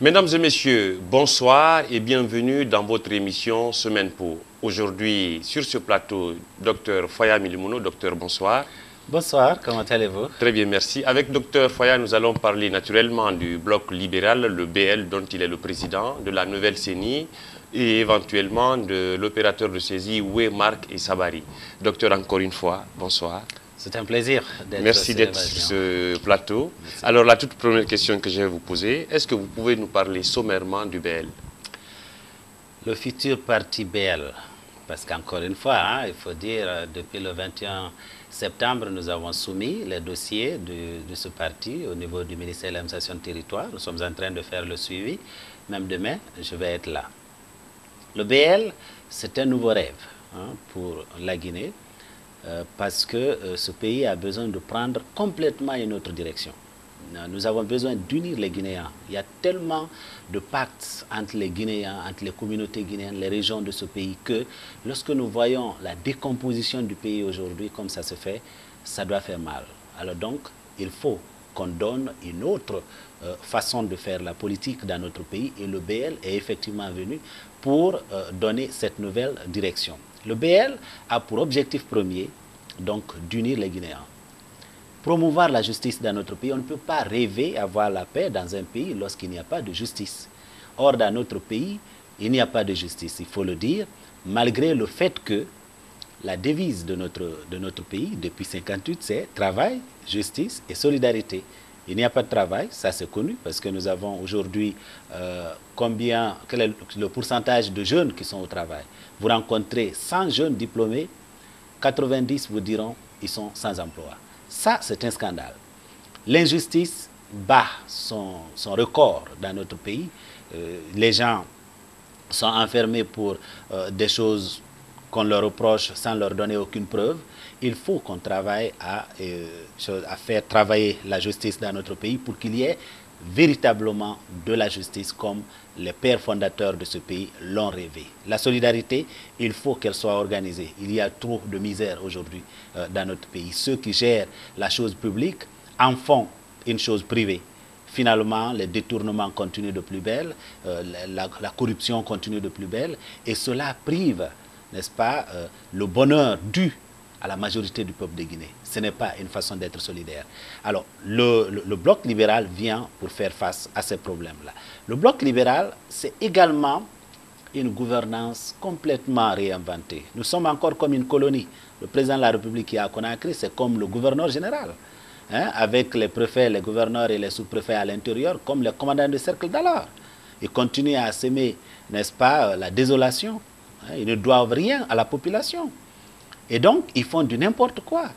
Mesdames et messieurs, bonsoir et bienvenue dans votre émission Semaine Po. Aujourd'hui, sur ce plateau, Dr Faya Milimouno. Docteur, bonsoir. Bonsoir, comment allez-vous? Très bien, merci. Avec Dr Faya, nous allons parler naturellement du bloc libéral, le BL, dont il est le président, de la nouvelle CENI et éventuellement de l'opérateur de saisie Oué, Marc et Sabari. Docteur, encore une fois, bonsoir. C'est un plaisir d'être Merci d'être sur ce plateau. Merci. Alors, la toute première question que je vais vous poser, est-ce que vous pouvez nous parler sommairement du BL? Le futur parti BL, parce qu'encore une fois, il faut dire, depuis le 21 septembre, nous avons soumis les dossiers de ce parti au niveau du ministère de l'administration du territoire. Nous sommes en train de faire le suivi. Même demain, je vais être là. Le BL, c'est un nouveau rêve pour la Guinée. Parce que ce pays a besoin de prendre complètement une autre direction. Nous avons besoin d'unir les Guinéens. Il y a tellement de pactes entre les Guinéens, entre les communautés guinéennes, les régions de ce pays, que lorsque nous voyons la décomposition du pays aujourd'hui, comme ça se fait, ça doit faire mal. Alors donc, il faut qu'on donne une autre façon de faire la politique dans notre pays, et le BL est effectivement venu pour donner cette nouvelle direction. Le BL a pour objectif premier donc d'unir les Guinéens. Promouvoir la justice dans notre pays. On ne peut pas rêver à avoir la paix dans un pays lorsqu'il n'y a pas de justice. Or, dans notre pays, il n'y a pas de justice, il faut le dire, malgré le fait que la devise de notre pays, depuis 1958, c'est travail, justice et solidarité. Il n'y a pas de travail, ça c'est connu, parce que nous avons aujourd'hui quel est le pourcentage de jeunes qui sont au travail. Vous rencontrez 100 jeunes diplômés, 90 vous diront ils sont sans emploi. Ça, c'est un scandale. L'injustice bat son record dans notre pays. Les gens sont enfermés pour des choses qu'on leur reproche sans leur donner aucune preuve. Il faut qu'on travaille à faire travailler la justice dans notre pays pour qu'il y ait véritablement de la justice comme les pères fondateurs de ce pays l'ont rêvé. La solidarité, il faut qu'elle soit organisée. Il y a trop de misère aujourd'hui dans notre pays. Ceux qui gèrent la chose publique en font une chose privée. Finalement, les détournements continuent de plus belle, la corruption continue de plus belle, et cela prive, n'est-ce pas, le bonheur dû à la majorité du peuple de Guinée. Ce n'est pas une façon d'être solidaire. Alors, le bloc libéral vient pour faire face à ces problèmes-là. Le bloc libéral, c'est également une gouvernance complètement réinventée. Nous sommes encore comme une colonie. Le président de la République qui est à Conakry, c'est comme le gouverneur général, avec les préfets, les gouverneurs et les sous-préfets à l'intérieur, comme les commandants de cercle d'alors. Ils continuent à semer, n'est-ce pas, la désolation. Ils ne doivent rien à la population. Et donc, ils font du n'importe quoi.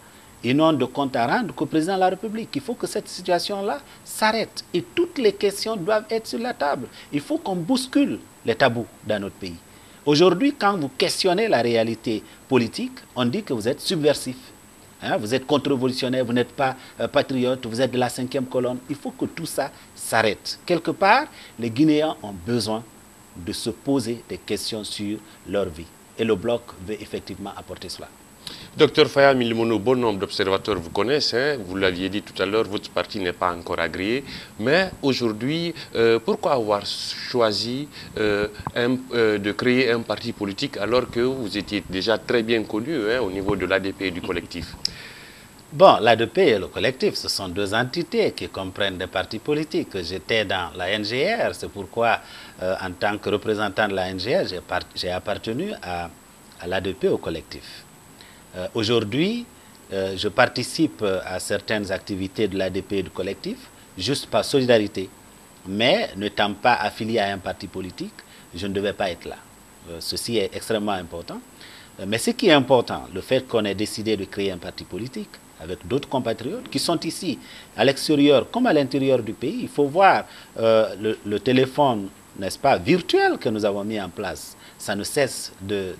Ils n'ont de compte à rendre qu'au président de la République. Il faut que cette situation-là s'arrête. Et toutes les questions doivent être sur la table. Il faut qu'on bouscule les tabous dans notre pays. Aujourd'hui, quand vous questionnez la réalité politique, on dit que vous êtes subversif. Vous êtes contre-révolutionnaire, vous n'êtes pas patriote, vous êtes de la 5e colonne. Il faut que tout ça s'arrête. Quelque part, les Guinéens ont besoin de se poser des questions sur leur vie. Et le bloc veut effectivement apporter cela. Docteur Faya Milimouno, bon nombre d'observateurs vous connaissent. Vous l'aviez dit tout à l'heure, votre parti n'est pas encore agréé. Mais aujourd'hui, pourquoi avoir choisi de créer un parti politique alors que vous étiez déjà très bien connu au niveau de l'ADP et du collectif? Bon, l'ADP et le collectif, ce sont deux entités qui comprennent des partis politiques. J'étais dans la NGR, c'est pourquoi, en tant que représentant de la NGR, j'ai appartenu à l'ADP au collectif. Aujourd'hui, je participe à certaines activités de l'ADP et du collectif, juste par solidarité. Mais n'étant pas affilié à un parti politique, je ne devais pas être là. Ceci est extrêmement important. Mais ce qui est important, le fait qu'on ait décidé de créer un parti politique, avec d'autres compatriotes qui sont ici, à l'extérieur comme à l'intérieur du pays. Il faut voir le téléphone, n'est-ce pas, virtuel que nous avons mis en place. Ça ne cesse de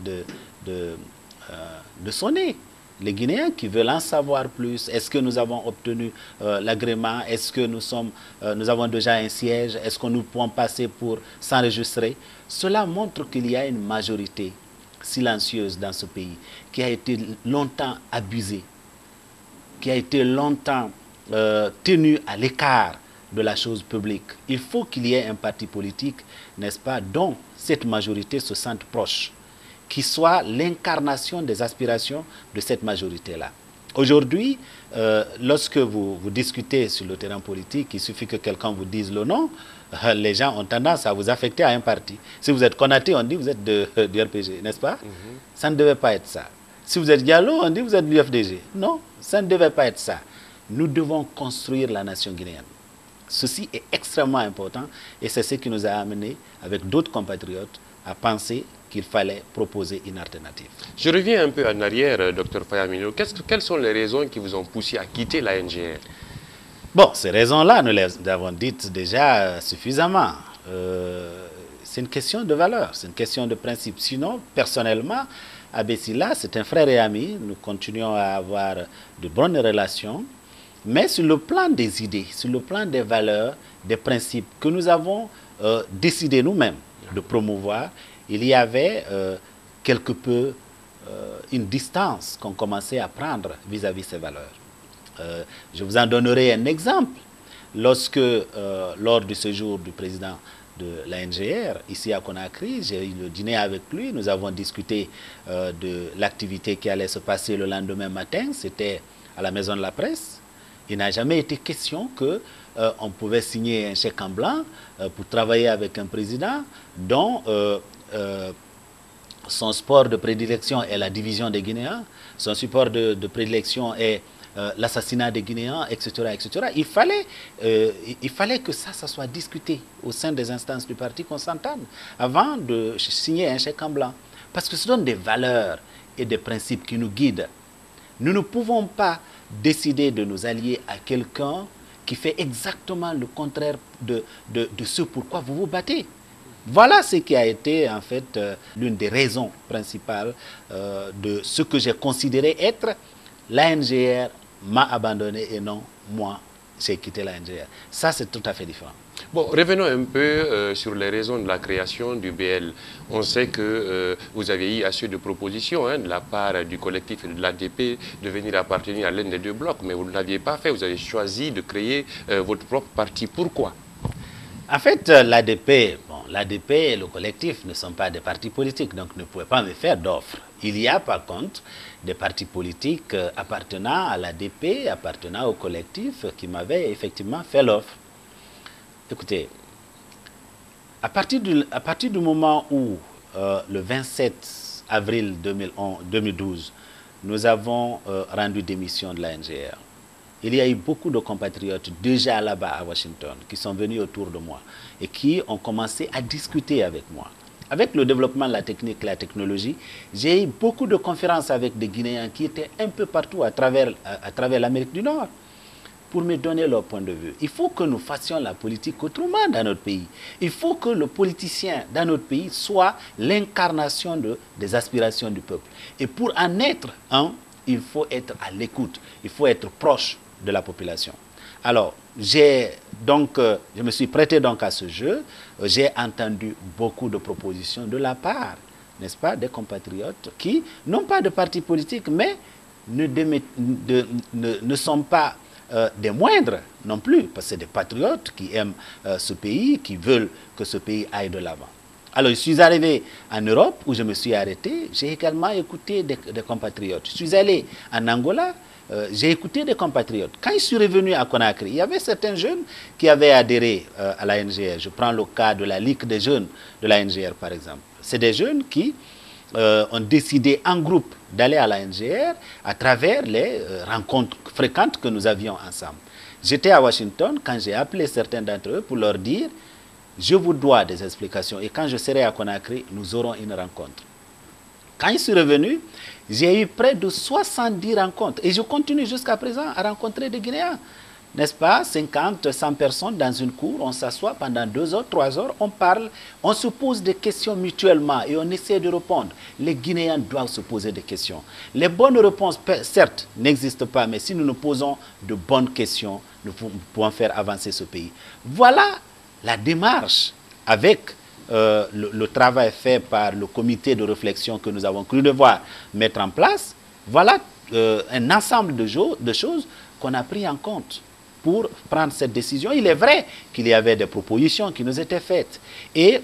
sonner. Les Guinéens qui veulent en savoir plus, est-ce que nous avons obtenu l'agrément, est-ce que nous avons déjà un siège, est-ce que nous pouvons passer pour s'enregistrer? Cela montre qu'il y a une majorité silencieuse dans ce pays qui a été longtemps abusée, qui a été longtemps tenu à l'écart de la chose publique. Il faut qu'il y ait un parti politique, n'est-ce pas, dont cette majorité se sente proche, qui soit l'incarnation des aspirations de cette majorité-là. Aujourd'hui, lorsque vous discutez sur le terrain politique, il suffit que quelqu'un vous dise le nom, les gens ont tendance à vous affecter à un parti. Si vous êtes Konaté, on dit vous êtes du RPG, n'est-ce pas? Ça ne devait pas être ça. Si vous êtes Diallo, on dit vous êtes du FDG. Non, ça ne devait pas être ça. Nous devons construire la nation guinéenne. Ceci est extrêmement important et c'est ce qui nous a amené, avec d'autres compatriotes, à penser qu'il fallait proposer une alternative. Je reviens un peu en arrière, Dr Fayamino. Quelles sont les raisons qui vous ont poussé à quitter la NGR? Bon, ces raisons-là, nous les avons dites déjà suffisamment. C'est une question de valeur, c'est une question de principe. Sinon, personnellement, Abessila, c'est un frère et ami. Nous continuons à avoir de bonnes relations. Mais sur le plan des idées, sur le plan des valeurs, des principes que nous avons décidé nous-mêmes de promouvoir, il y avait quelque peu une distance qu'on commençait à prendre vis-à-vis de ces valeurs. Je vous en donnerai un exemple. Lorsque, lors du séjour du président de la NGR, ici à Conakry, j'ai eu le dîner avec lui, nous avons discuté de l'activité qui allait se passer le lendemain matin, c'était à la Maison de la Presse. Il n'a jamais été question qu'on pouvait signer un chèque en blanc pour travailler avec un président dont son sport de prédilection est la division des Guinéens, son support de prédilection est l'assassinat des Guinéens, etc., etc. Il fallait que ça soit discuté au sein des instances du parti, qu'on s'entende avant de signer un chèque en blanc. Parce que ce sont des valeurs et des principes qui nous guident. Nous ne pouvons pas décider de nous allier à quelqu'un qui fait exactement le contraire de ce pourquoi vous vous battez. Voilà ce qui a été en fait l'une des raisons principales de ce que j'ai considéré être la NGR m'a abandonné et non moi j'ai quitté la NGR. Ça c'est tout à fait différent. Bon, revenons un peu sur les raisons de la création du BL. On sait que vous avez eu assez de propositions de la part du collectif et de l'ADP de venir appartenir à l'un des deux blocs, mais vous ne l'aviez pas fait. Vous avez choisi de créer votre propre parti. Pourquoi? En fait, l'ADP, l'ADP et le collectif ne sont pas des partis politiques, donc ne pouvaient pas me faire d'offres. Il y a par contre des partis politiques appartenant à l'ADP, appartenant au collectif, qui m'avaient effectivement fait l'offre. Écoutez, à partir du moment où, le 27 avril 2012, nous avons rendu démission de la NGR, il y a eu beaucoup de compatriotes déjà là-bas à Washington qui sont venus autour de moi et qui ont commencé à discuter avec moi. Avec le développement de la technique et la technologie, j'ai eu beaucoup de conférences avec des Guinéens qui étaient un peu partout à travers l'Amérique du Nord pour me donner leur point de vue. Il faut que nous fassions la politique autrement dans notre pays. Il faut que le politicien dans notre pays soit l'incarnation des aspirations du peuple. Et pour en être un, il faut être à l'écoute, il faut être proche de la population. Alors, je me suis prêté donc à ce jeu. J'ai entendu beaucoup de propositions de la part, n'est-ce pas, des compatriotes qui n'ont pas de parti politique, mais ne sont pas des moindres non plus, parce que c'est des patriotes qui aiment ce pays, qui veulent que ce pays aille de l'avant. Alors, je suis arrivé en Europe, où je me suis arrêté. J'ai également écouté des compatriotes. Je suis allé en Angola, j'ai écouté des compatriotes. Quand je suis revenu à Conakry, il y avait certains jeunes qui avaient adhéré à la NGR. Je prends le cas de la Ligue des jeunes de la NGR, par exemple. C'est des jeunes qui ont décidé en groupe d'aller à la NGR à travers les rencontres fréquentes que nous avions ensemble. J'étais à Washington quand j'ai appelé certains d'entre eux pour leur dire « Je vous dois des explications et quand je serai à Conakry, nous aurons une rencontre. » Quand je suis revenu, j'ai eu près de 70 rencontres et je continue jusqu'à présent à rencontrer des Guinéens. N'est-ce pas? 50, 100 personnes dans une cour, on s'assoit pendant 2 heures, 3 heures, on parle, on se pose des questions mutuellement et on essaie de répondre. Les Guinéens doivent se poser des questions. Les bonnes réponses, certes, n'existent pas, mais si nous nous posons de bonnes questions, nous pouvons faire avancer ce pays. Voilà la démarche avec le travail fait par le comité de réflexion que nous avons cru devoir mettre en place. Voilà un ensemble de choses qu'on a pris en compte. pour prendre cette décision. Il est vrai qu'il y avait des propositions qui nous étaient faites. Et,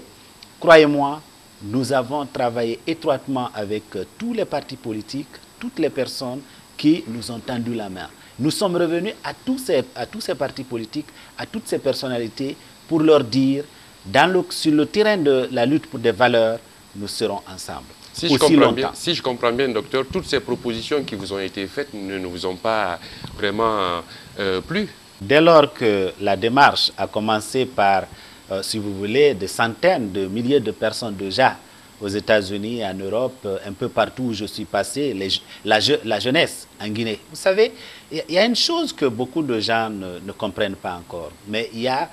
croyez-moi, nous avons travaillé étroitement avec tous les partis politiques, toutes les personnes qui nous ont tendu la main. Nous sommes revenus à tous ces partis politiques, à toutes ces personnalités, pour leur dire, sur le terrain de la lutte pour des valeurs, nous serons ensemble. Si je comprends bien, docteur, toutes ces propositions qui vous ont été faites ne vous ont pas vraiment plu. Dès lors que la démarche a commencé par, si vous voulez, des centaines de milliers de personnes déjà aux États-Unis, en Europe, un peu partout où je suis passé, la jeunesse en Guinée. Vous savez, il y a une chose que beaucoup de gens ne comprennent pas encore, mais il y a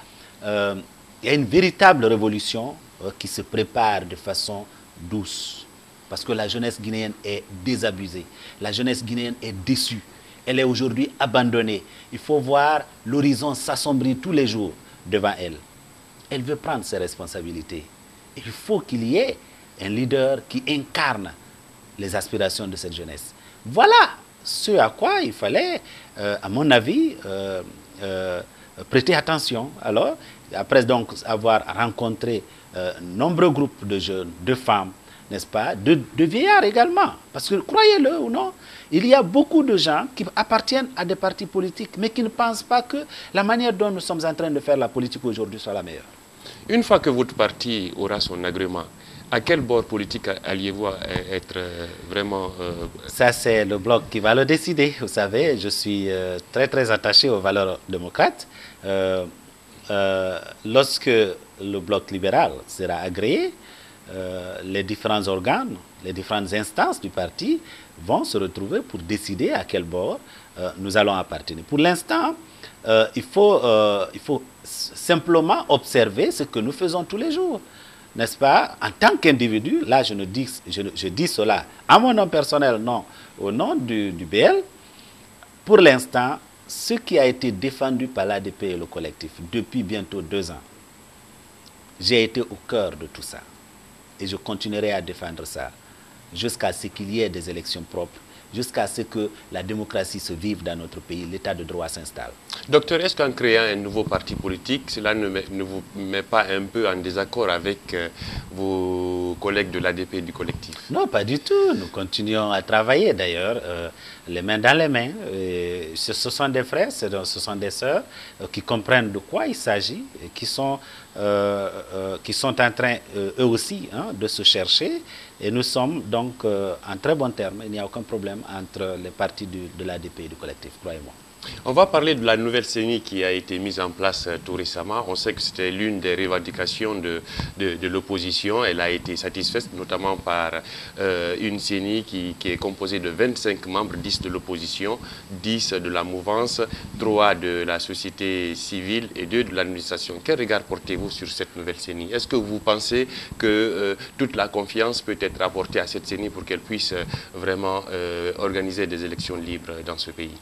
une véritable révolution qui se prépare de façon douce. Parce que la jeunesse guinéenne est désabusée. La jeunesse guinéenne est déçue. Elle est aujourd'hui abandonnée. Il faut voir l'horizon s'assombrir tous les jours devant elle. Elle veut prendre ses responsabilités. Il faut qu'il y ait un leader qui incarne les aspirations de cette jeunesse. Voilà ce à quoi il fallait, à mon avis, prêter attention. Alors, après donc avoir rencontré nombreux groupes de jeunes, de femmes, n'est-ce pas, de vieillards également. Parce que, croyez-le ou non, il y a beaucoup de gens qui appartiennent à des partis politiques, mais qui ne pensent pas que la manière dont nous sommes en train de faire la politique aujourd'hui soit la meilleure. Une fois que votre parti aura son agrément, à quel bord politique alliez-vous être vraiment... Ça, c'est le bloc qui va le décider. Vous savez, je suis très, très attaché aux valeurs démocrates. Lorsque le bloc libéral sera agréé, les différents organes, les différentes instances du parti vont se retrouver pour décider à quel bord nous allons appartenir. Pour l'instant, il faut simplement observer ce que nous faisons tous les jours. N'est-ce pas? En tant qu'individu, là je dis cela à mon nom personnel, non, au nom du BL. Pour l'instant, ce qui a été défendu par l'ADP et le collectif depuis bientôt 2 ans, j'ai été au cœur de tout ça. Et je continuerai à défendre ça jusqu'à ce qu'il y ait des élections propres, jusqu'à ce que la démocratie se vive dans notre pays, l'état de droit s'installe. Docteur, est-ce qu'en créant un nouveau parti politique, cela ne vous met pas un peu en désaccord avec vos collègues de l'ADP et du collectif? Non, pas du tout. Nous continuons à travailler d'ailleurs, les mains dans les mains. Ce sont des frères, ce sont des sœurs qui comprennent de quoi il s'agit et qui sont en train, eux aussi, de se chercher. Et nous sommes donc en très bon terme. Il n'y a aucun problème entre les partis de l'ADP et du collectif, croyez-moi. On va parler de la nouvelle CENI qui a été mise en place tout récemment. On sait que c'était l'une des revendications de l'opposition. Elle a été satisfaite notamment par une CENI qui est composée de 25 membres, 10 de l'opposition, 10 de la mouvance, 3 de la société civile et 2 de l'administration. Quel regard portez-vous sur cette nouvelle CENI? Est-ce que vous pensez que toute la confiance peut être apportée à cette CENI pour qu'elle puisse vraiment organiser des élections libres dans ce pays?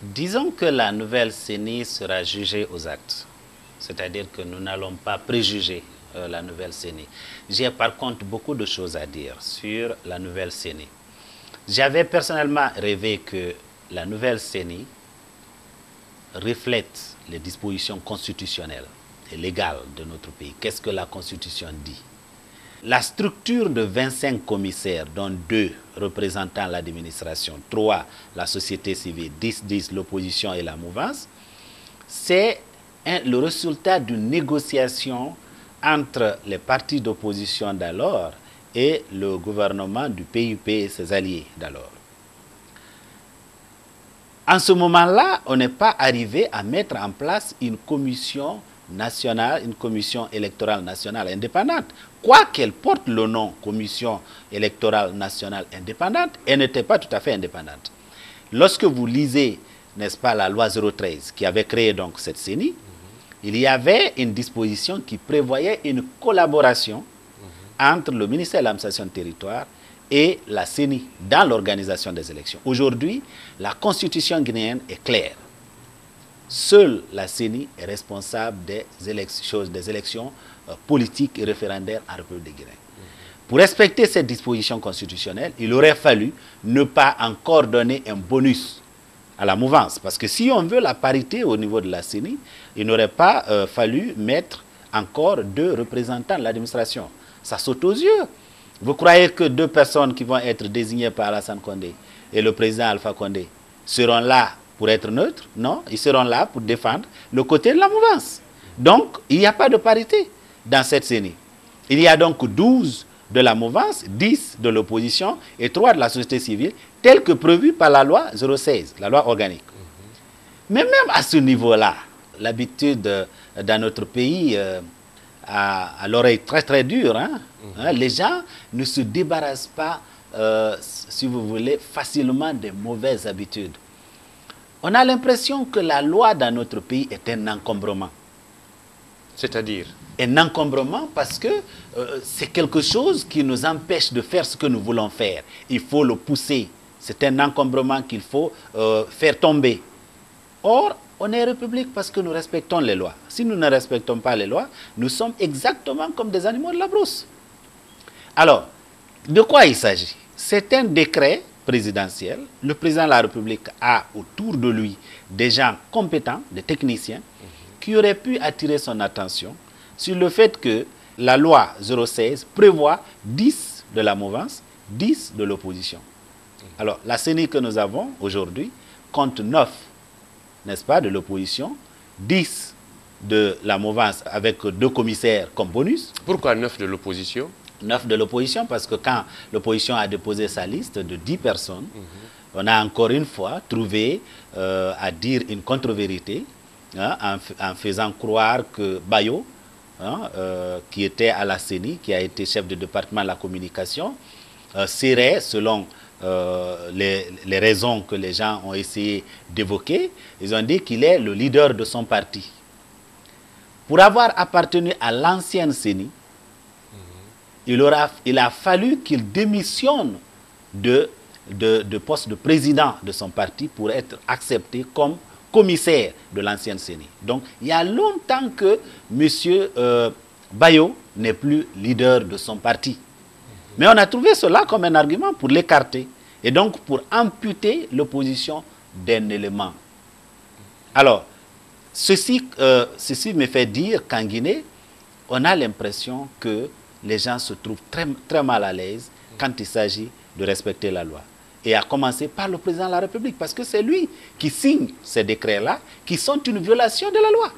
Disons que la nouvelle CENI sera jugée aux actes. C'est-à-dire que nous n'allons pas préjuger la nouvelle CENI. J'ai par contre beaucoup de choses à dire sur la nouvelle CENI. J'avais personnellement rêvé que la nouvelle CENI reflète les dispositions constitutionnelles et légales de notre pays. Qu'est-ce que la Constitution dit? La structure de 25 commissaires, dont 2 représentant l'administration, 3 la société civile, 10 l'opposition et la mouvance, c'est le résultat d'une négociation entre les partis d'opposition d'alors et le gouvernement du PUP et ses alliés d'alors. En ce moment-là, on n'est pas arrivé à mettre en place une commission nationale, une commission électorale nationale indépendante. Quoi qu'elle porte le nom Commission électorale nationale indépendante, elle n'était pas tout à fait indépendante. Lorsque vous lisez, n'est-ce pas, la loi 013 qui avait créé donc cette CENI, il y avait une disposition qui prévoyait une collaboration entre le ministère de l'administration du territoire et la CENI dans l'organisation des élections. Aujourd'hui, la constitution guinéenne est claire. Seule la CENI est responsable des élections politiques et référendaires en République de Guinée. Pour respecter cette disposition constitutionnelle, il aurait fallu ne pas encore donner un bonus à la mouvance. Parce que si on veut la parité au niveau de la CENI, il n'aurait pas fallu mettre encore 2 représentants de l'administration. Ça saute aux yeux. Vous croyez que 2 personnes qui vont être désignées par Alassane Condé et le président Alpha Condé seront là pour être neutres? Non, ils seront là pour défendre le côté de la mouvance. Donc, il n'y a pas de parité dans cette CENI. Il y a donc 12 de la mouvance, 10 de l'opposition et 3 de la société civile, tel que prévu par la loi 016, la loi organique. Mais même à ce niveau-là, l'habitude dans notre pays à l'oreille très très dure, les gens ne se débarrassent pas, si vous voulez, facilement des mauvaises habitudes. On a l'impression que la loi dans notre pays est un encombrement. C'est-à-dire? Un encombrement parce que c'est quelque chose qui nous empêche de faire ce que nous voulons faire. Il faut le pousser. C'est un encombrement qu'il faut faire tomber. Or, on est république parce que nous respectons les lois. Si nous ne respectons pas les lois, nous sommes exactement comme des animaux de la brousse. Alors, de quoi il s'agit? C'est un décret présidentiel. Le président de la République a autour de lui des gens compétents, des techniciens, qui auraient pu attirer son attention sur le fait que la loi 016 prévoit 10 de la mouvance, 10 de l'opposition. Alors, la CENI que nous avons aujourd'hui compte 9, n'est-ce pas, de l'opposition, 10 de la mouvance avec 2 commissaires comme bonus. Pourquoi 9 de l'opposition? 9 de l'opposition parce que quand l'opposition a déposé sa liste de 10 personnes, on a encore une fois trouvé à dire une contre-vérité, en faisant croire que Bayo, qui était à la CENI, qui a été chef de département de la communication, serait, selon les raisons que les gens ont essayé d'évoquer, ils ont dit qu'il est le leader de son parti. Pour avoir appartenu à l'ancienne CENI, il a fallu qu'il démissionne de poste de président de son parti pour être accepté comme commissaire de l'ancienne CENI. Donc, il y a longtemps que M. Bayo n'est plus leader de son parti. Mais on a trouvé cela comme un argument pour l'écarter et donc pour amputer l'opposition d'un élément. Alors, ceci me fait dire qu'en Guinée, on a l'impression que les gens se trouvent très, très mal à l'aise quand il s'agit de respecter la loi. Et à commencer par le président de la République, parce que c'est lui qui signe ces décrets-là, qui sont une violation de la loi.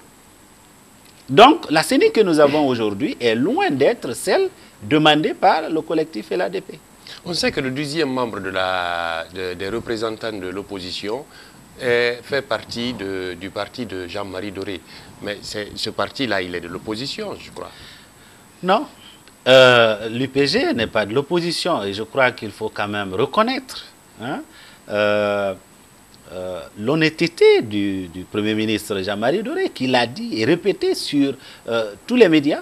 Donc, la CENI que nous avons aujourd'hui est loin d'être celle demandée par le collectif et l'ADP. On sait que le 12e membre des représentants de l'opposition fait partie du parti de Jean-Marie Doré. Mais ce parti-là, il est de l'opposition, je crois. Non. L'UPG n'est pas de l'opposition et je crois qu'il faut quand même reconnaître l'honnêteté du Premier ministre Jean-Marie Doré qui l'a dit et répété sur tous les médias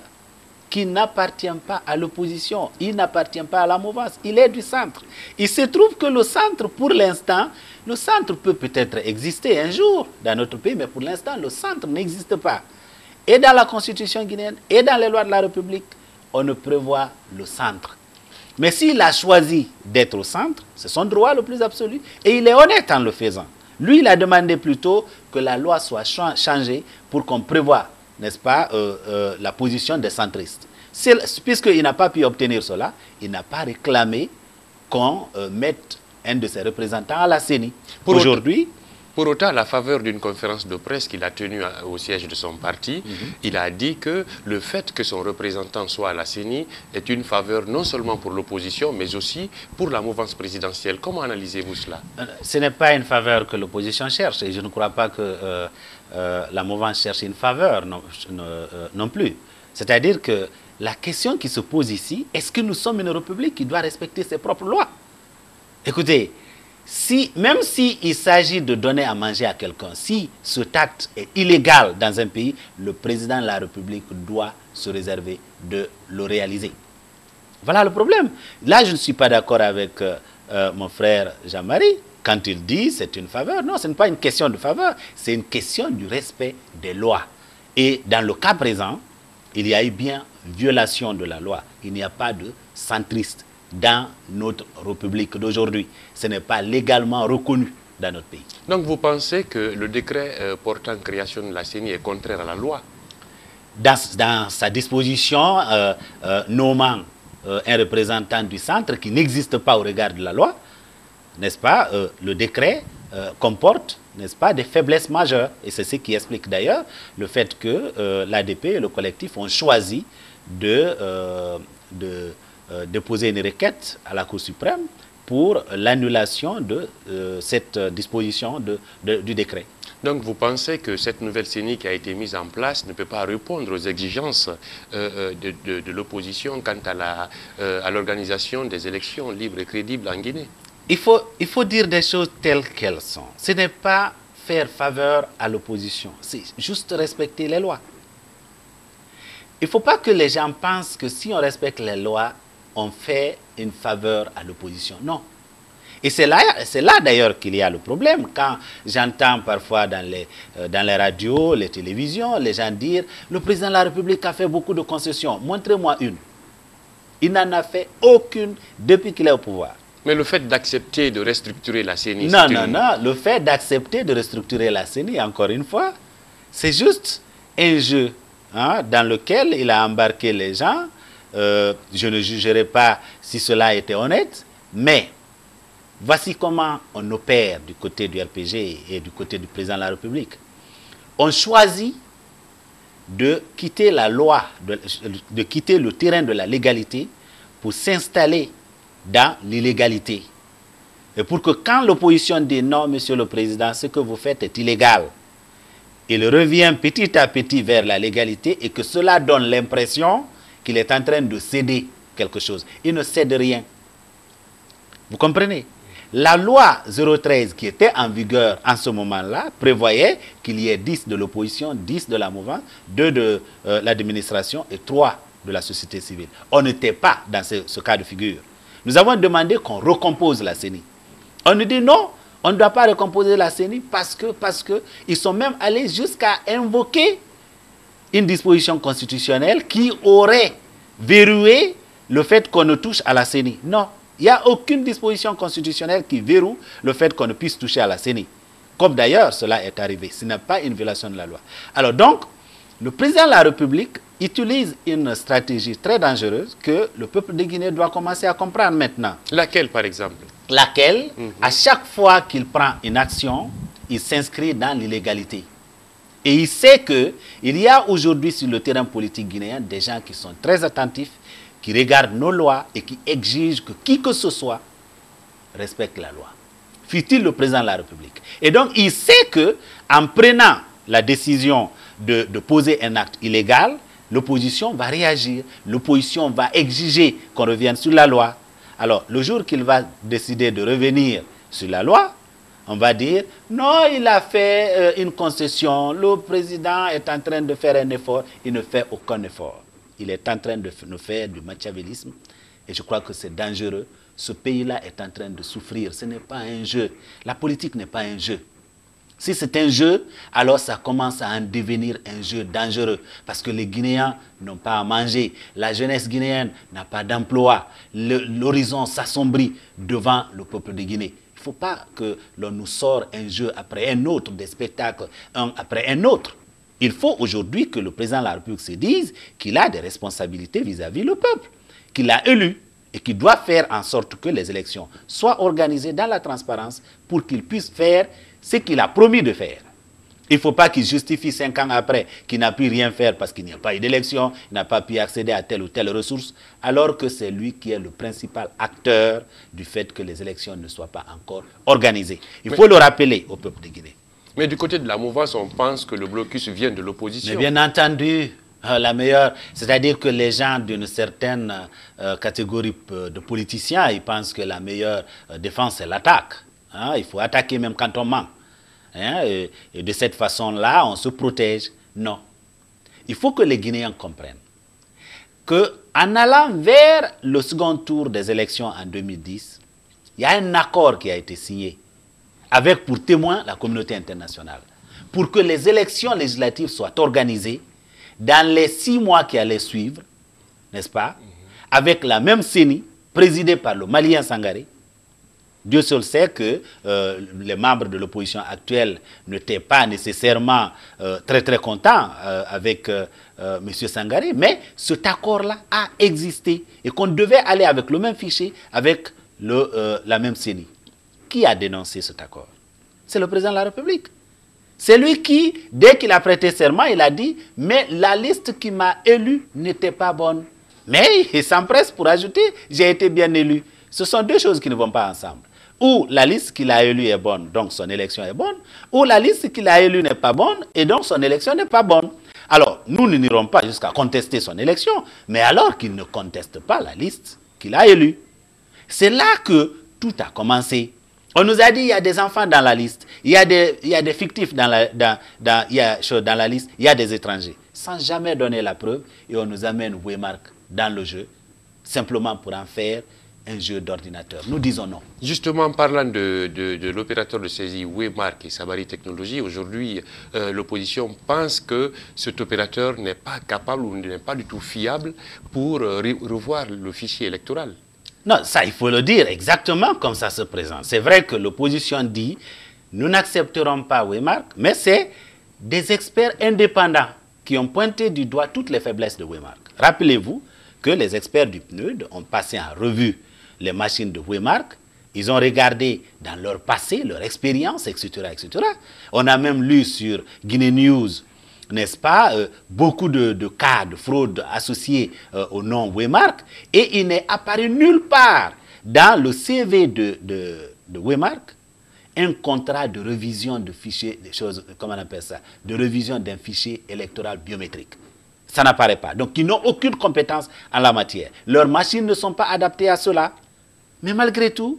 qu'il n'appartient pas à l'opposition, il n'appartient pas à la mouvance, il est du centre. Il se trouve que le centre, pour l'instant, le centre peut peut-être exister un jour dans notre pays, mais pour l'instant, le centre n'existe pas. Et dans la Constitution guinéenne, et dans les lois de la République, on ne prévoit le centre. Mais s'il a choisi d'être au centre, c'est son droit le plus absolu. Et il est honnête en le faisant. Lui, il a demandé plutôt que la loi soit changée pour qu'on prévoie, n'est-ce pas, la position des centristes. Puisqu'il n'a pas pu obtenir cela, il n'a pas réclamé qu'on mette un de ses représentants à la CENI. Aujourd'hui, pour autant, à la faveur d'une conférence de presse qu'il a tenue au siège de son parti, il a dit que le fait que son représentant soit à la CENI est une faveur non seulement pour l'opposition, mais aussi pour la mouvance présidentielle. Comment analysez-vous cela? Ce n'est pas une faveur que l'opposition cherche, et je ne crois pas que la mouvance cherche une faveur non plus. C'est-à-dire que la question qui se pose ici, est-ce que nous sommes une république qui doit respecter ses propres lois? Écoutez, même s'il s'agit de donner à manger à quelqu'un, si ce acte est illégal dans un pays, le président de la République doit se réserver de le réaliser. Voilà le problème. Là, je ne suis pas d'accord avec mon frère Jean-Marie quand il dit c'est une faveur. Non, ce n'est pas une question de faveur, c'est une question du respect des lois. Et dans le cas présent, il y a eu bien violation de la loi. Il n'y a pas de centriste dans notre République d'aujourd'hui. Ce n'est pas légalement reconnu dans notre pays. Donc vous pensez que le décret portant création de la CENI est contraire à la loi? Dans sa disposition nommant un représentant du centre qui n'existe pas au regard de la loi, n'est-ce pas, le décret comporte, n'est-ce pas, des faiblesses majeures. Et c'est ce qui explique d'ailleurs le fait que l'ADP et le collectif ont choisi de déposer une requête à la Cour suprême pour l'annulation de cette disposition du décret. Donc vous pensez que cette nouvelle CENI qui a été mise en place ne peut pas répondre aux exigences de l'opposition quant à l'organisation des élections libres et crédibles en Guinée? Il faut dire des choses telles qu'elles sont. Ce n'est pas faire faveur à l'opposition, c'est juste respecter les lois. Il ne faut pas que les gens pensent que si on respecte les lois, on fait une faveur à l'opposition. Non. Et c'est là d'ailleurs qu'il y a le problème. Quand j'entends parfois dans les radios, les télévisions, les gens dire « Le président de la République a fait beaucoup de concessions. Montrez-moi une. » Il n'en a fait aucune depuis qu'il est au pouvoir. Mais le fait d'accepter de restructurer la CENI... Non, le fait d'accepter de restructurer la CENI, encore une fois, c'est juste un jeu dans lequel il a embarqué les gens. Je ne jugerai pas si cela était honnête, mais voici comment on opère du côté du RPG et du côté du président de la République. On choisit de quitter la loi, de quitter le terrain de la légalité pour s'installer dans l'illégalité. Et pour que quand l'opposition dit non, monsieur le président, ce que vous faites est illégal, il revient petit à petit vers la légalité et que cela donne l'impression qu'il est en train de céder quelque chose. Il ne cède rien. Vous comprenez? La loi 013 qui était en vigueur en ce moment-là prévoyait qu'il y ait 10 de l'opposition, 10 de la mouvance, 2 de l'administration et 3 de la société civile. On n'était pas dans ce cas de figure. Nous avons demandé qu'on recompose la CENI. On nous dit non, on ne doit pas recomposer la CENI parce que ils sont même allés jusqu'à invoquer une disposition constitutionnelle qui aurait verrouillé le fait qu'on ne touche à la CENI. Non, il n'y a aucune disposition constitutionnelle qui verrouille le fait qu'on ne puisse toucher à la CENI. Comme d'ailleurs cela est arrivé. Ce n'est pas une violation de la loi. Alors donc, le président de la République utilise une stratégie très dangereuse que le peuple de Guinée doit commencer à comprendre maintenant. Laquelle, par exemple? Laquelle, à chaque fois qu'il prend une action, il s'inscrit dans l'illégalité. Et il sait qu'il y a aujourd'hui sur le terrain politique guinéen des gens qui sont très attentifs, qui regardent nos lois et qui exigent que qui que ce soit respecte la loi. Fût-il le président de la République. Et donc, il sait qu'en prenant la décision de poser un acte illégal, l'opposition va réagir, l'opposition va exiger qu'on revienne sur la loi. Alors, le jour qu'il va décider de revenir sur la loi, on va dire, non, il a fait une concession, le président est en train de faire un effort, il ne fait aucun effort. Il est en train de faire du machiavélisme et je crois que c'est dangereux. Ce pays-là est en train de souffrir, ce n'est pas un jeu. La politique n'est pas un jeu. Si c'est un jeu, alors ça commence à en devenir un jeu dangereux parce que les Guinéens n'ont pas à manger, la jeunesse guinéenne n'a pas d'emploi, l'horizon s'assombrit devant le peuple de Guinée. Il ne faut pas que l'on nous sorte un jeu après un autre, des spectacles un après un autre. Il faut aujourd'hui que le président de la République se dise qu'il a des responsabilités vis-à-vis du peuple, qu'il a élu et qu'il doit faire en sorte que les élections soient organisées dans la transparence pour qu'il puisse faire ce qu'il a promis de faire. Il ne faut pas qu'il justifie 5 ans après qu'il n'a pu rien faire parce qu'il n'y a pas eu d'élection, il n'a pas pu accéder à telle ou telle ressource, alors que c'est lui qui est le principal acteur du fait que les élections ne soient pas encore organisées. Il faut le rappeler au peuple de Guinée. Mais du côté de la mouvance, on pense que le blocus vient de l'opposition. Mais bien entendu, la meilleure, c'est-à-dire que les gens d'une certaine catégorie de politiciens, ils pensent que la meilleure défense, c'est l'attaque. Il faut attaquer même quand on ment. Et de cette façon-là, on se protège. Non. Il faut que les Guinéens comprennent qu'en allant vers le second tour des élections en 2010, il y a un accord qui a été signé avec pour témoin la communauté internationale pour que les élections législatives soient organisées dans les 6 mois qui allaient suivre, n'est-ce pas, avec la même CENI présidée par le Malien Sangaré, Dieu seul sait que les membres de l'opposition actuelle n'étaient pas nécessairement très contents avec M. Sangaré, mais cet accord-là a existé et qu'on devait aller avec le même fichier, avec la même CENI. Qui a dénoncé cet accord? C'est le président de la République. C'est lui qui, dès qu'il a prêté serment, il a dit « mais la liste qui m'a élu n'était pas bonne ». Mais il s'empresse pour ajouter « j'ai été bien élu ». Ce sont deux choses qui ne vont pas ensemble. Ou la liste qu'il a élue est bonne, donc son élection est bonne, ou la liste qu'il a élue n'est pas bonne, et donc son élection n'est pas bonne. Alors, nous n'irons pas jusqu'à contester son élection, mais alors qu'il ne conteste pas la liste qu'il a élue. C'est là que tout a commencé. On nous a dit qu'il y a des enfants dans la liste, il y a des fictifs dans la liste, il y a des étrangers. Sans jamais donner la preuve, et on nous amène Waymark dans le jeu, simplement pour en faire un jeu d'ordinateur. Nous disons non. Justement, en parlant de l'opérateur de saisie Waymark et Sabari Technologies, aujourd'hui, l'opposition pense que cet opérateur n'est pas capable ou n'est pas du tout fiable pour revoir le fichier électoral. Non, ça, il faut le dire exactement comme ça se présente. C'est vrai que l'opposition dit, nous n'accepterons pas Waymark, mais c'est des experts indépendants qui ont pointé du doigt toutes les faiblesses de Waymark. Rappelez-vous que les experts du PNUD ont passé en revue les machines de Waymark, ils ont regardé dans leur passé, leur expérience, etc., etc. On a même lu sur Guinée News, n'est-ce pas, beaucoup de cas de fraude associés au nom Waymark, et il n'est apparu nulle part dans le CV de Waymark un contrat de révision de fichier, des choses, comment on appelle ça, de révision d'un fichier électoral biométrique. Ça n'apparaît pas. Donc, ils n'ont aucune compétence en la matière. Leurs machines ne sont pas adaptées à cela. Mais malgré tout,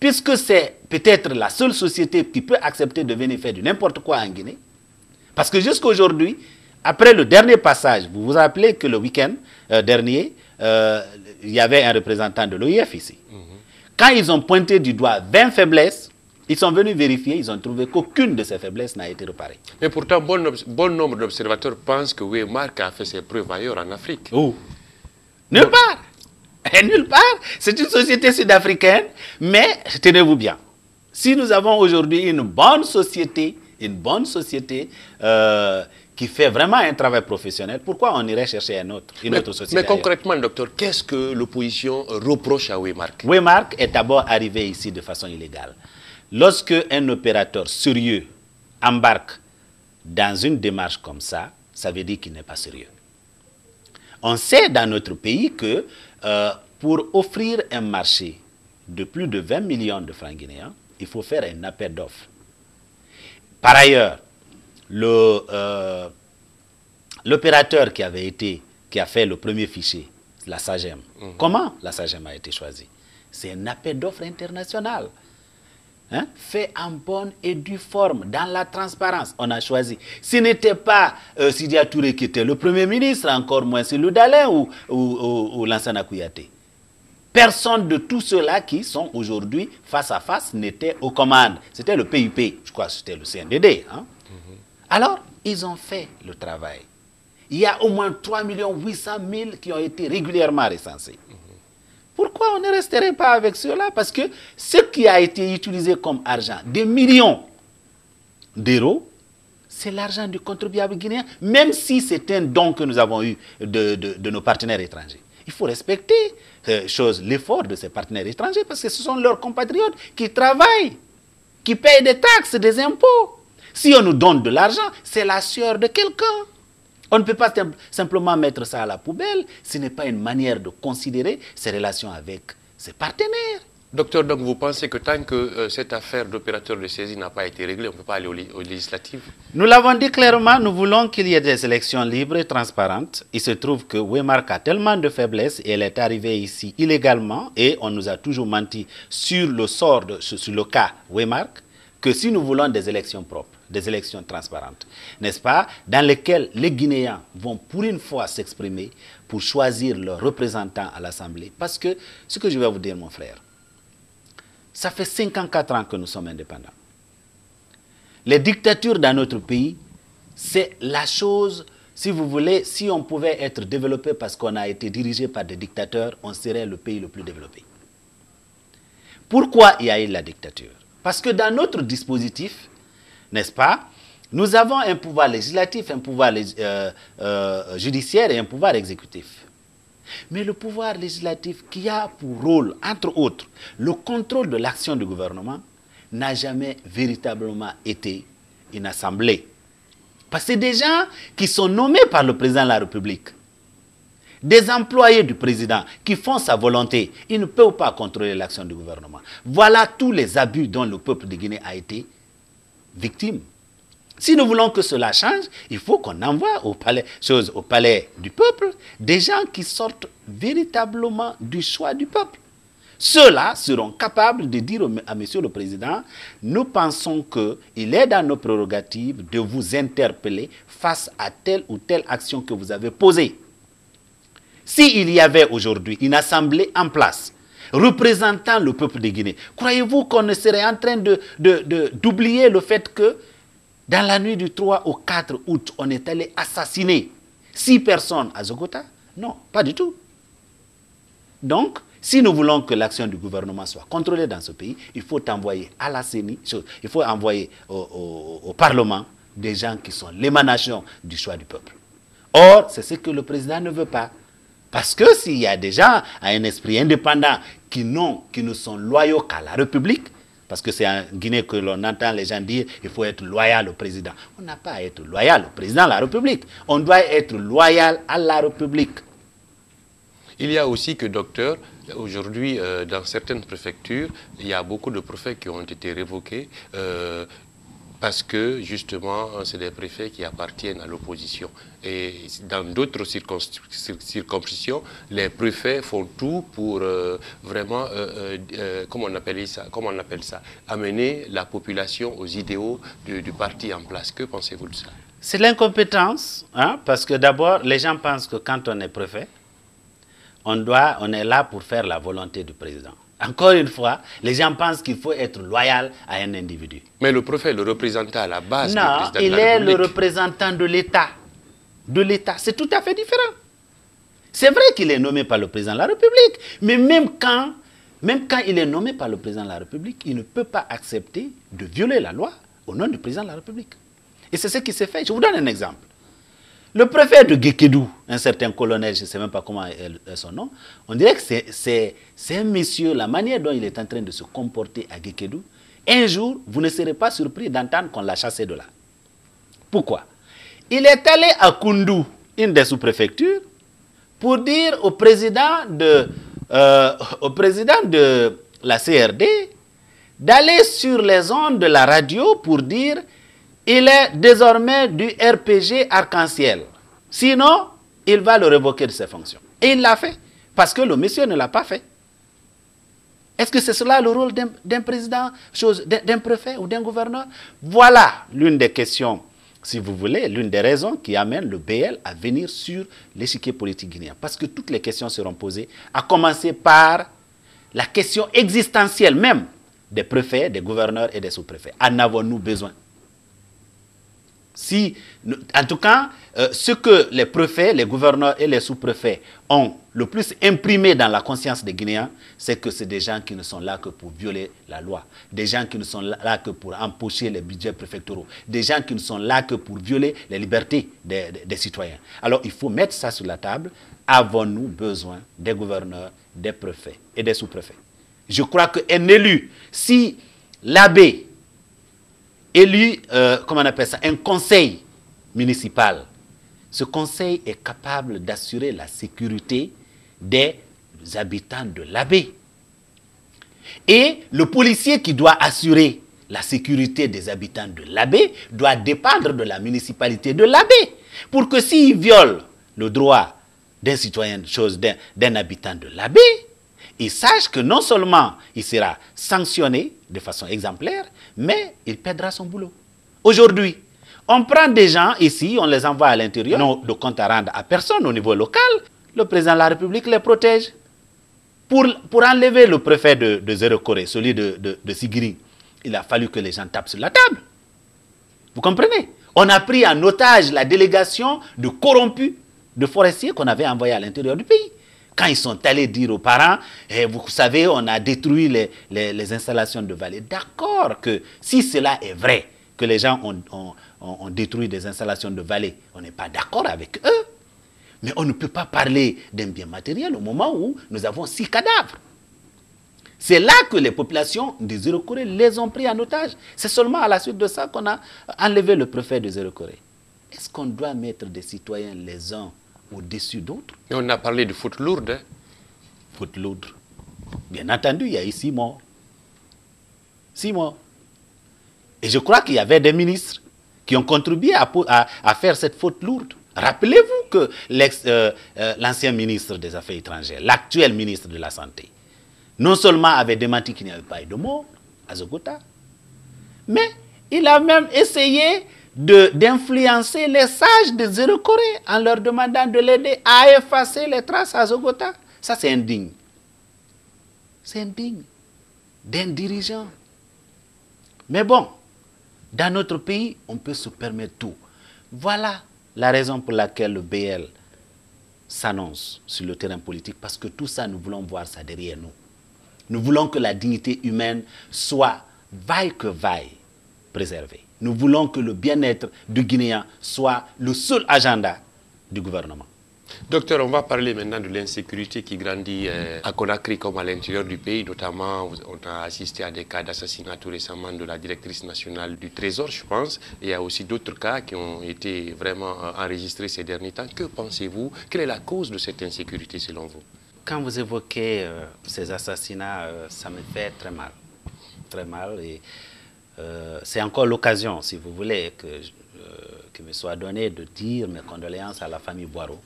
puisque c'est peut-être la seule société qui peut accepter de venir faire du n'importe quoi en Guinée, parce que jusqu'à aujourd'hui, après le dernier passage, vous vous rappelez que le week-end dernier, il y avait un représentant de l'OIF ici. Quand ils ont pointé du doigt 20 faiblesses, ils sont venus vérifier, ils ont trouvé qu'aucune de ces faiblesses n'a été réparée. Mais pourtant, bon nombre d'observateurs pensent que Waymark a fait ses preuves ailleurs en Afrique. Où? Nulle part. Et nulle part. C'est une société sud-africaine, mais tenez-vous bien. Si nous avons aujourd'hui une bonne société qui fait vraiment un travail professionnel, pourquoi on irait chercher une autre société? Mais concrètement, docteur, qu'est-ce que l'opposition reproche à Waymark? Waymark est d'abord arrivé ici de façon illégale. Lorsque un opérateur sérieux embarque dans une démarche comme ça veut dire qu'il n'est pas sérieux. On sait dans notre pays que pour offrir un marché de plus de 20 millions de francs guinéens, il faut faire un appel d'offres. Par ailleurs, l'opérateur qui a fait le premier fichier, la SAGEM, comment la SAGEM a été choisie? C'est un appel d'offres international. Fait en bonne et due forme, dans la transparence. On a choisi. Ce n'était pas Sidia Touré qui était le Premier ministre, encore moins Cellou Dalein ou Lansana Kouyaté. Personne de tous ceux-là qui sont aujourd'hui face à face n'était aux commandes. C'était le PIP, je crois que c'était le CNDD. Alors, ils ont fait le travail. Il y a au moins 3 800 000 qui ont été régulièrement recensés. Pourquoi on ne resterait pas avec cela? Parce que ce qui a été utilisé comme argent, des millions d'euros, c'est l'argent du contribuable guinéen, même si c'est un don que nous avons eu de nos partenaires étrangers. Il faut respecter l'effort de ces partenaires étrangers parce que ce sont leurs compatriotes qui travaillent, qui payent des taxes, des impôts. Si on nous donne de l'argent, c'est la sueur de quelqu'un. On ne peut pas simplement mettre ça à la poubelle. Ce n'est pas une manière de considérer ses relations avec ses partenaires. Docteur, donc vous pensez que tant que cette affaire d'opérateur de saisie n'a pas été réglée, on ne peut pas aller aux législatives? Nous l'avons dit clairement, nous voulons qu'il y ait des élections libres et transparentes. Il se trouve que Waymark a tellement de faiblesses et elle est arrivée ici illégalement et on nous a toujours menti sur le sort, sur le cas Waymark, que si nous voulons des élections propres, des élections transparentes, n'est-ce pas, dans lesquelles les Guinéens vont pour une fois s'exprimer pour choisir leurs représentants à l'Assemblée. Parce que, ce que je vais vous dire, mon frère, ça fait 54 ans que nous sommes indépendants. Les dictatures dans notre pays, c'est la chose, si vous voulez, si on pouvait être développé parce qu'on a été dirigé par des dictateurs, on serait le pays le plus développé. Pourquoi il y a eu la dictature? Parce que dans notre dispositif, n'est-ce pas, nous avons un pouvoir législatif, un pouvoir judiciaire et un pouvoir exécutif. Mais le pouvoir législatif qui a pour rôle, entre autres, le contrôle de l'action du gouvernement, n'a jamais véritablement été une assemblée. Parce que c'est des gens qui sont nommés par le président de la République. Des employés du président qui font sa volonté. Ils ne peuvent pas contrôler l'action du gouvernement. Voilà tous les abus dont le peuple de Guinée a été victime. Si nous voulons que cela change, il faut qu'on envoie au palais du peuple des gens qui sortent véritablement du choix du peuple. Ceux-là seront capables de dire à Monsieur le Président, nous pensons qu'il est dans nos prérogatives de vous interpeller face à telle ou telle action que vous avez posée. S'il y avait aujourd'hui une assemblée en place représentant le peuple de Guinée, croyez-vous qu'on serait en train d'oublier le fait que dans la nuit du 3 au 4 août, on est allé assassiner 6 personnes à Zogota? Non, pas du tout. Donc, si nous voulons que l'action du gouvernement soit contrôlée dans ce pays, il faut envoyer à la CENI, il faut envoyer au Parlement des gens qui sont l'émanation du choix du peuple. Or, c'est ce que le président ne veut pas. Parce que s'il y a des gens à un esprit indépendant qui ne sont loyaux qu'à la République, parce que c'est en Guinée que l'on entend les gens dire qu'il faut être loyal au président. On n'a pas à être loyal au président de la République. On doit être loyal à la République. Il y a aussi que, docteur, aujourd'hui, dans certaines préfectures, il y a beaucoup de préfets qui ont été révoqués parce que, justement, c'est des préfets qui appartiennent à l'opposition. Et dans d'autres circonscriptions, les préfets font tout pour vraiment, comment on appelle ça, amener la population aux idéaux du parti en place. Que pensez-vous de ça? C'est l'incompétence, hein, parce que d'abord, les gens pensent que quand on est préfet, on est là pour faire la volonté du président. Encore une fois, les gens pensent qu'il faut être loyal à un individu. Mais le préfet, le représentant à la base du président de la République. Non, il est le représentant de l'État. De l'État, c'est tout à fait différent. C'est vrai qu'il est nommé par le président de la République, mais même quand il est nommé par le président de la République, il ne peut pas accepter de violer la loi au nom du président de la République. Et c'est ce qui s'est fait. Je vous donne un exemple. Le préfet de Guékédou, un certain colonel, je ne sais même pas comment est son nom, on dirait que c'est un monsieur, la manière dont il est en train de se comporter à Guékédou, un jour, vous ne serez pas surpris d'entendre qu'on l'a chassé de là. Pourquoi? Il est allé à Koundou, une des sous-préfectures, pour dire au président de la CRD d'aller sur les ondes de la radio pour dire il est désormais du RPG Arc-en-Ciel. Sinon, il va le révoquer de ses fonctions. Et il l'a fait, parce que le monsieur ne l'a pas fait. Est-ce que c'est cela le rôle d'un président, d'un préfet ou d'un gouverneur? Voilà l'une des questions, si vous voulez, l'une des raisons qui amène le BL à venir sur l'échiquier politique guinéen. Parce que toutes les questions seront posées, à commencer par la question existentielle même des préfets, des gouverneurs et des sous-préfets. En avons-nous besoin? En tout cas, ce que les préfets, les gouverneurs et les sous-préfets ont le plus imprimé dans la conscience des Guinéens, c'est que c'est des gens qui ne sont là que pour violer la loi, des gens qui ne sont là que pour empocher les budgets préfectoraux, des gens qui ne sont là que pour violer les libertés des citoyens. Alors, il faut mettre ça sur la table. Avons-nous besoin des gouverneurs, des préfets et des sous-préfets? Je crois qu'un élu, si l'abbé élu, comment on appelle ça, un conseil municipal. Ce conseil est capable d'assurer la sécurité des habitants de l'abbé. Et le policier qui doit assurer la sécurité des habitants de l'abbé doit dépendre de la municipalité de l'abbé. Pour que s'il viole le droit d'un citoyen, d'un habitant de l'abbé, il sache que non seulement il sera sanctionné de façon exemplaire, mais il perdra son boulot. Aujourd'hui, on prend des gens ici, on les envoie à l'intérieur, non de compte à rendre à personne au niveau local. Le président de la République les protège. Pour enlever le préfet de Zéro-Corée, celui de Sigiri, il a fallu que les gens tapent sur la table. Vous comprenez? On a pris en otage la délégation de corrompus, de forestiers qu'on avait envoyés à l'intérieur du pays. Quand ils sont allés dire aux parents, eh, vous savez, on a détruit les installations de vallée. D'accord que si cela est vrai, que les gens ont détruit des installations de vallée, on n'est pas d'accord avec eux. Mais on ne peut pas parler d'un bien matériel au moment où nous avons 6 cadavres. C'est là que les populations de Zéro Corée les ont pris en otage. C'est seulement à la suite de ça qu'on a enlevé le préfet de Zéro Corée. Est-ce qu'on doit mettre des citoyens les uns au-dessus d'autres? Mais on a parlé de faute lourde. Hein? Faute lourde. Bien entendu, il y a eu 6 morts. 6 morts. Et je crois qu'il y avait des ministres qui ont contribué à faire cette faute lourde. Rappelez-vous que l'ancien ministre des Affaires étrangères, l'actuel ministre de la Santé, non seulement avait démenti qu'il n'y avait pas eu de mort à Zogota, mais il a même essayé d'influencer les sages de Zéro Corée en leur demandant de l'aider à effacer les traces à Zogota. Ça, c'est indigne. C'est indigne d'un dirigeant. Mais bon, dans notre pays, on peut se permettre tout. Voilà la raison pour laquelle le BL s'annonce sur le terrain politique, parce que tout ça, nous voulons voir ça derrière nous. Nous voulons que la dignité humaine soit, vaille que vaille, préservée. Nous voulons que le bien-être du Guinéen soit le seul agenda du gouvernement. Docteur, on va parler maintenant de l'insécurité qui grandit à Conakry comme à l'intérieur du pays. Notamment, on a assisté à des cas d'assassinat tout récemment de la directrice nationale du Trésor, je pense. Et il y a aussi d'autres cas qui ont été vraiment enregistrés ces derniers temps. Que pensez-vous? Quelle est la cause de cette insécurité selon vous? Quand vous évoquez ces assassinats, ça me fait très mal. Très mal. Et c'est encore l'occasion, si vous voulez, que me soit donné de dire mes condoléances à la famille Boiro.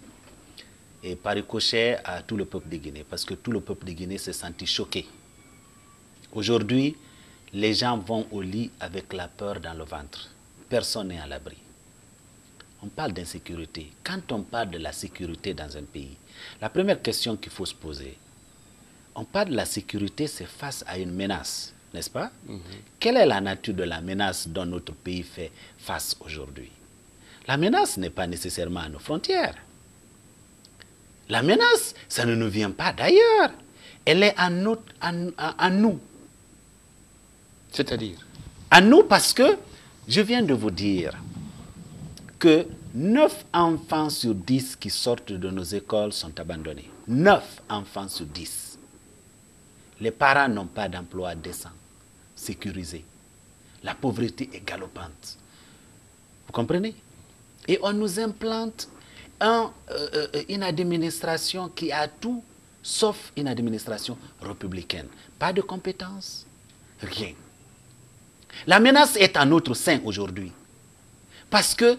Et par ricochet à tout le peuple de Guinée, parce que tout le peuple de Guinée s'est senti choqué. Aujourd'hui, les gens vont au lit avec la peur dans le ventre. Personne n'est à l'abri. On parle d'insécurité. Quand on parle de la sécurité dans un pays, la première question qu'il faut se poser, on parle de la sécurité, c'est face à une menace, n'est-ce pas? Quelle est la nature de la menace dont notre pays fait face aujourd'hui? La menace n'est pas nécessairement à nos frontières. La menace, ça ne nous vient pas d'ailleurs. Elle est à nous. C'est-à-dire? À nous parce que, je viens de vous dire que 9 enfants sur 10 qui sortent de nos écoles sont abandonnés. 9 enfants sur 10. Les parents n'ont pas d'emploi décent, sécurisé. La pauvreté est galopante. Vous comprenez? Et on nous implante une administration qui a tout, sauf une administration républicaine. Pas de compétences, rien. La menace est en notre sein aujourd'hui. Parce que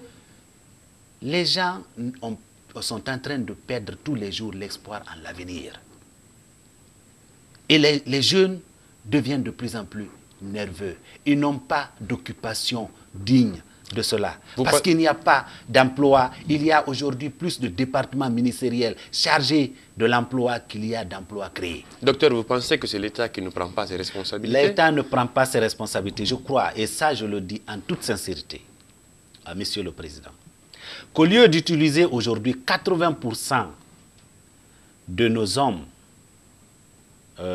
les gens sont en train de perdre tous les jours l'espoir en l'avenir. Et les jeunes deviennent de plus en plus nerveux. Ils n'ont pas d'occupation digne de cela. Parce qu'il n'y a pas d'emploi. Il y a aujourd'hui plus de départements ministériels chargés de l'emploi qu'il y a d'emplois créés. Docteur, vous pensez que c'est l'État qui ne prend pas ses responsabilités? L'État ne prend pas ses responsabilités, je crois, et ça je le dis en toute sincérité à Monsieur le Président, qu'au lieu d'utiliser aujourd'hui 80% de nos hommes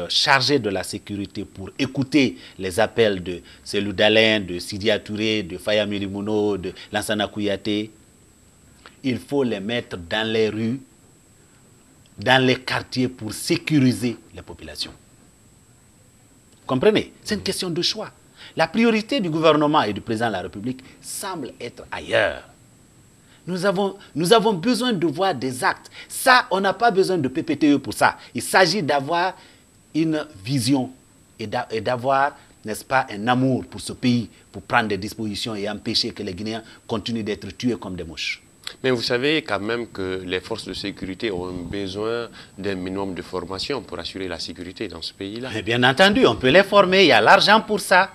chargés de la sécurité pour écouter les appels de Cellou Dalein, de Sidya Touré, de Faya Milimono, de Lansana Kouyaté, il faut les mettre dans les rues, dans les quartiers pour sécuriser les populations. Comprenez? C'est une question de choix. La priorité du gouvernement et du président de la République semble être ailleurs. Nous avons besoin de voir des actes. Ça, on n'a pas besoin de PPTE pour ça. Il s'agit d'avoir une vision et d'avoir, n'est-ce pas, un amour pour ce pays, pour prendre des dispositions et empêcher que les Guinéens continuent d'être tués comme des mouches. Mais vous savez quand même que les forces de sécurité ont besoin d'un minimum de formation pour assurer la sécurité dans ce pays-là. Bien entendu, on peut les former, il y a l'argent pour ça.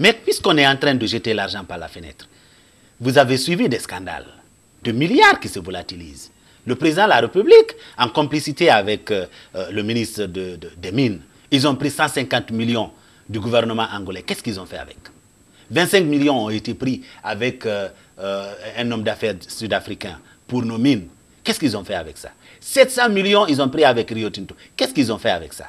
Mais puisqu'on est en train de jeter l'argent par la fenêtre, vous avez suivi des scandales de milliards qui se volatilisent. Le président de la République, en complicité avec le ministre des Mines, ils ont pris 150 millions du gouvernement angolais. Qu'est-ce qu'ils ont fait avec? 25 millions ont été pris avec un homme d'affaires sud-africain pour nos mines. Qu'est-ce qu'ils ont fait avec ça? 700 millions, ils ont pris avec Rio Tinto. Qu'est-ce qu'ils ont fait avec ça?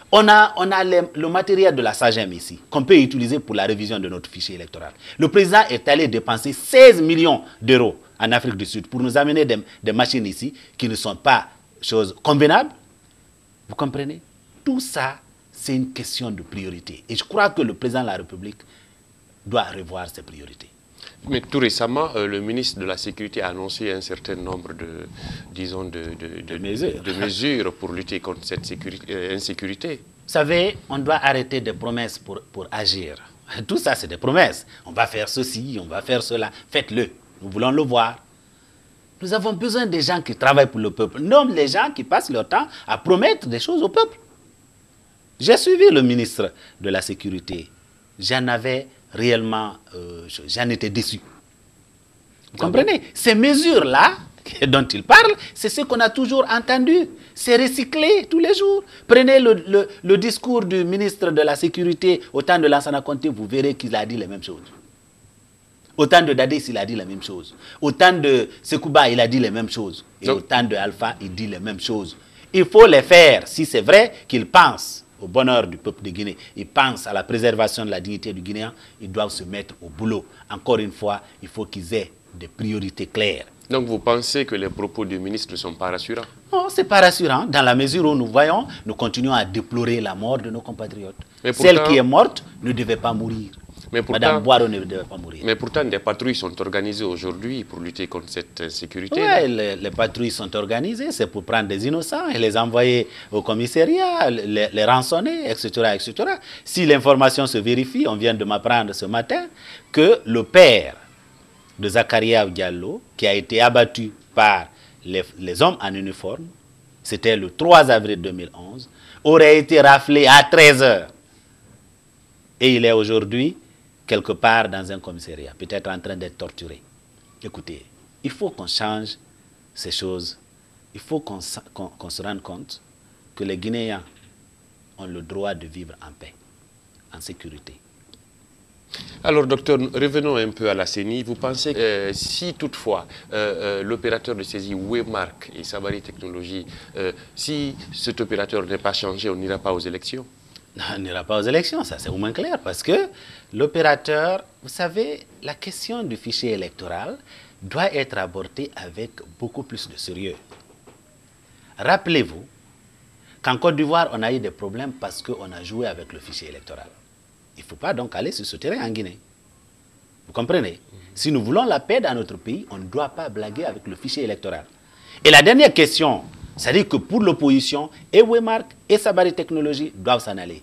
On a le matériel de la SAGEM ici, qu'on peut utiliser pour la révision de notre fichier électoral. Le président est allé dépenser 16 millions d'euros en Afrique du Sud pour nous amener des machines ici qui ne sont pas choses convenables. Vous comprenez? Tout ça, c'est une question de priorité. Et je crois que le président de la République doit revoir ses priorités. Mais tout récemment, le ministre de la Sécurité a annoncé un certain nombre de mesures pour lutter contre cette insécurité. Vous savez, on doit arrêter des promesses pour agir. Tout ça, c'est des promesses. On va faire ceci, on va faire cela. Faites-le. Nous voulons le voir. Nous avons besoin des gens qui travaillent pour le peuple, non les gens qui passent leur temps à promettre des choses au peuple. J'ai suivi le ministre de la Sécurité. J'en avais réellement, j'en étais déçu. Vous comprenez? Ces mesures-là dont il parle, c'est ce qu'on a toujours entendu. C'est recyclé tous les jours. Prenez le discours du ministre de la Sécurité au temps de Lansana Conté, vous verrez qu'il a dit les mêmes choses. Au temps de Dadis, il a dit la même chose. Au temps de Sekouba, il a dit les mêmes choses. Et au temps de Alpha, il dit les mêmes choses. Il faut les faire si c'est vrai qu'il pense au bonheur du peuple de Guinée. Il pense à la préservation de la dignité du Guinéen. Ils doivent se mettre au boulot. Encore une fois, il faut qu'ils aient des priorités claires. Donc vous pensez que les propos du ministre ne sont pas rassurants? Non, ce n'est pas rassurant. Dans la mesure où nous voyons, nous continuons à déplorer la mort de nos compatriotes. Mais pourtant, celle qui est morte ne devait pas mourir. Mais pourtant, Madame Boiro ne devait pas mourir. Mais pourtant, des patrouilles sont organisées aujourd'hui pour lutter contre cette insécurité. Oui, les patrouilles sont organisées, c'est pour prendre des innocents et les envoyer au commissariat, les rançonner, etc., etc. Si l'information se vérifie, on vient de m'apprendre ce matin que le père de Zakaria Diallo, qui a été abattu par les hommes en uniforme, c'était le 3 avril 2011, aurait été raflé à 13 h. Et il est aujourd'hui quelque part dans un commissariat, peut-être en train d'être torturé. Écoutez, il faut qu'on change ces choses. Il faut qu'on se rende compte que les Guinéens ont le droit de vivre en paix, en sécurité. Alors, docteur, revenons un peu à la CENI. Vous pensez que si toutefois l'opérateur de saisie Waymark et Sabari Technologies, si cet opérateur n'est pas changé, on n'ira pas aux élections? Non, on n'ira pas aux élections, ça c'est au moins clair, parce que l'opérateur, vous savez, la question du fichier électoral doit être abordée avec beaucoup plus de sérieux. Rappelez-vous qu'en Côte d'Ivoire, on a eu des problèmes parce qu'on a joué avec le fichier électoral. Il ne faut pas donc aller sur ce terrain en Guinée. Vous comprenez? Si nous voulons la paix dans notre pays, on ne doit pas blaguer avec le fichier électoral. Et la dernière question, c'est-à-dire que pour l'opposition, et Waymark et Sabari Technologies doivent s'en aller.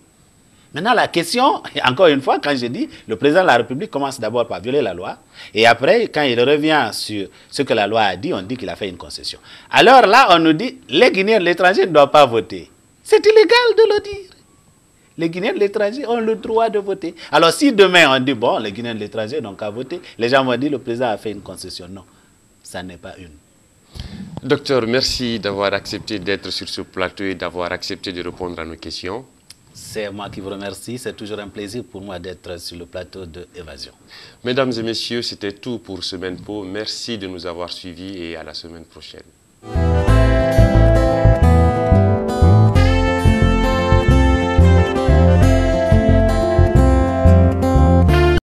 Maintenant, la question, encore une fois, quand je dis, le président de la République commence d'abord par violer la loi, et après, quand il revient sur ce que la loi a dit, on dit qu'il a fait une concession. Alors là, on nous dit, les Guinéens de l'étranger ne doivent pas voter. C'est illégal de le dire. Les Guinéens de l'étranger ont le droit de voter. Alors si demain on dit, bon, les Guinéens de l'étranger n'ont qu'à voter, les gens vont dire, le président a fait une concession. Non, ça n'est pas une. Docteur, merci d'avoir accepté d'être sur ce plateau et d'avoir accepté de répondre à nos questions. C'est moi qui vous remercie. C'est toujours un plaisir pour moi d'être sur le plateau de Évasion. Mesdames et messieurs, c'était tout pour Semaine Po. Merci de nous avoir suivis et à la semaine prochaine.